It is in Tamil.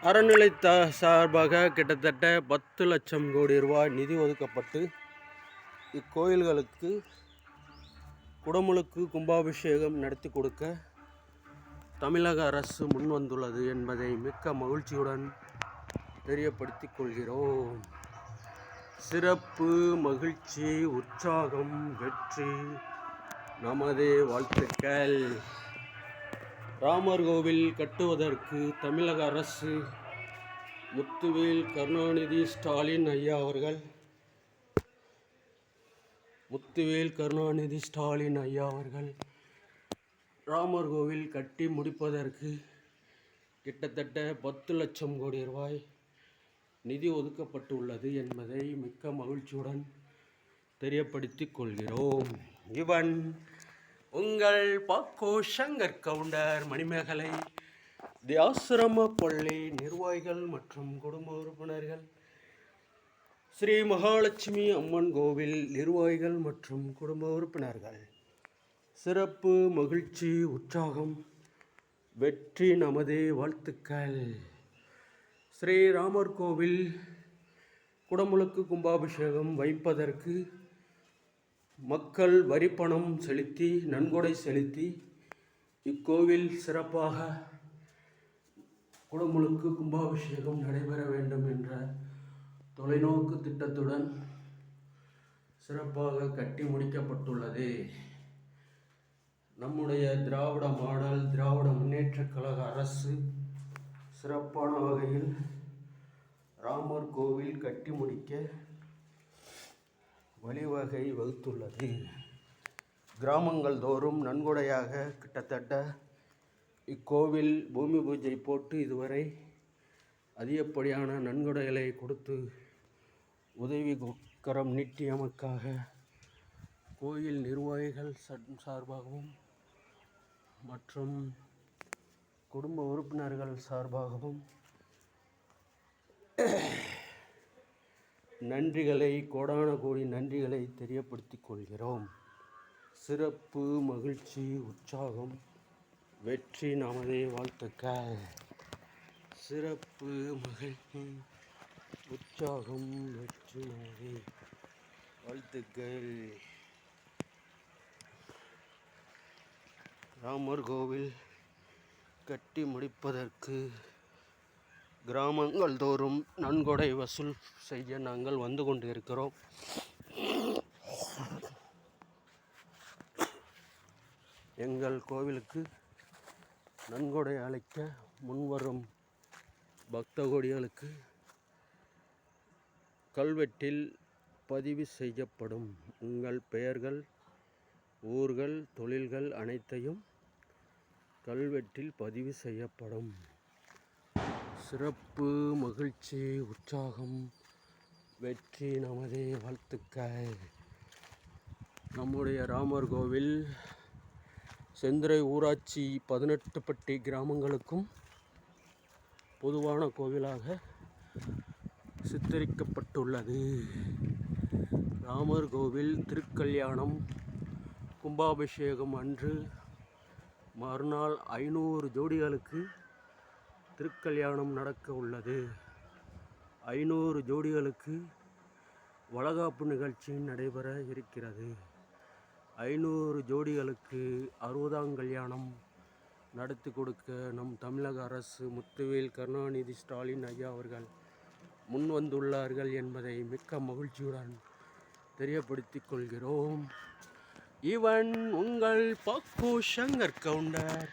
அறநிலை சார்பாக கிட்டத்தட்ட 10 லட்சம் கோடி ரூபாய் நிதி ஒதுக்கப்பட்டு இக்கோயில்களுக்கு குடமுழுக்கு கும்பாபிஷேகம் நடத்தி கொடுக்க தமிழக அரசு முன்வந்துள்ளது என்பதை மிக்க மகிழ்ச்சியுடன் தெரியப்படுத்திக் கொள்கிறோம். சிறப்பு, மகிழ்ச்சி, உற்சாகம், வெற்றி நமது வாழ்த்துக்கள். ராமர் கோவில் கட்டுவதற்கு தமிழக அரசு முத்துவேல் கருணாநிதி ஸ்டாலின் ஐயா அவர்கள் ராமர் கோவில் கட்டி முடிப்பதற்கு கிட்டத்தட்ட 10 லட்சம் கோடி ரூபாய் நிதி ஒதுக்கப்பட்டுள்ளது என்பதை மிக்க மகிழ்ச்சியுடன் தெரியப்படுத்திக் கொள்கிறோம். இவன் உங்கள் பாக்கோ சங்கர் கவுண்டர் மணிமேகலை தி ஆசிரம பள்ளி நிர்வாகிகள் மற்றும் குடும்ப உறுப்பினர்கள், ஸ்ரீ மகாலட்சுமி அம்மன் கோவில் நிர்வாகிகள் மற்றும் குடும்ப உறுப்பினர்கள், சிறப்பு, மகிழ்ச்சி, உற்சாகம், வெற்றி நமது வாழ்த்துக்கள். ஸ்ரீராமர் கோவில் குடமுழுக்கு கும்பாபிஷேகம் வைப்பதற்கு மக்கள் வரிப்பணம் செலுத்தி, நன்கொடை செலுத்தி இக்கோவில் சிறப்பாக குடமுழுக்கு கும்பாபிஷேகம் நடைபெற வேண்டும் என்ற தொலைநோக்கு திட்டத்துடன் சிறப்பாக கட்டி முடிக்கப்பட்டுள்ளது. நம்முடைய திராவிட மாடல் திராவிட முன்னேற்றக் கழக அரசு சிறப்பான வகையில் ராமர் கோவில் கட்டி முடிக்க வழிவகை வகுத்துள்ளது. கிராமங்கள் தோறும் நன்கொடையாக கிட்டத்தட்ட இக்கோவில் பூமி பூஜை போட்டு இதுவரை அதிகப்படியான நன்கொடைகளை கொடுத்து உதவி கரம் நீட்டியமைக்காக கோயில் நிர்வாகிகள் சார்பாகவும் மற்றும் குடும்ப உறுப்பினர்கள் சார்பாகவும் நன்றிகளை, கோடான கோடி நன்றிகளை தெரியப்படுத்திக் கொள்கிறோம். சிறப்பு, மகிழ்ச்சி, உற்சாகம், வெற்றி நமது வாழ்த்துக்கள். சிறப்பு, மகிழ்ச்சி, உற்சாகம், வெற்றி நமது வாழ்த்துக்கள். ராமர் கோவில் கட்டி முடிப்பதற்கு கிராமங்கள் தோறும் நன்கொடை வசூல் செய்ய நாங்கள் வந்து கொண்டிருக்கிறோம். எங்கள் கோவிலுக்கு நன்கொடை அளிக்க முன்வரும் பக்த கோடிகளுக்கு கல்வெட்டில் பதிவு செய்யப்படும் உங்கள் பெயர்கள், ஊர்கள், தொழில்கள் அனைத்தையும் கல்வெட்டில் பதிவு செய்யப்படும். சிறப்பு, மகிழ்ச்சி, உற்சாகம், வெற்றி நமது வாழ்த்துக்கள். நம்முடைய ராமர் கோவில் செந்துறை ஊராட்சி 18 பட்டி கிராமங்களுக்கும் பொதுவான கோவிலாக சித்தரிக்கப்பட்டுள்ளது. ராமர் கோவில் திருக்கல்யாணம் கும்பாபிஷேகம் அன்று மறுநாள் 500 ஜோடிகளுக்கு திருக்கல்யாணம் நடக்க உள்ளது. 500 ஜோடிகளுக்கு வளகாப்பு நிகழ்ச்சி நடைபெற இருக்கிறது. 500 ஜோடிகளுக்கு 60ஆம் கல்யாணம் நடத்தி கொடுக்க நம் தமிழக அரசு முத்துவேல் கருணாநிதி ஸ்டாலின் ஐயா அவர்கள் முன்வந்துள்ளார்கள் என்பதை மிக்க மகிழ்ச்சியுடன் தெரியப்படுத்திக் கொள்கிறோம். இவன் உங்கள் பாக்கோ சங்கர் கவுண்டர்.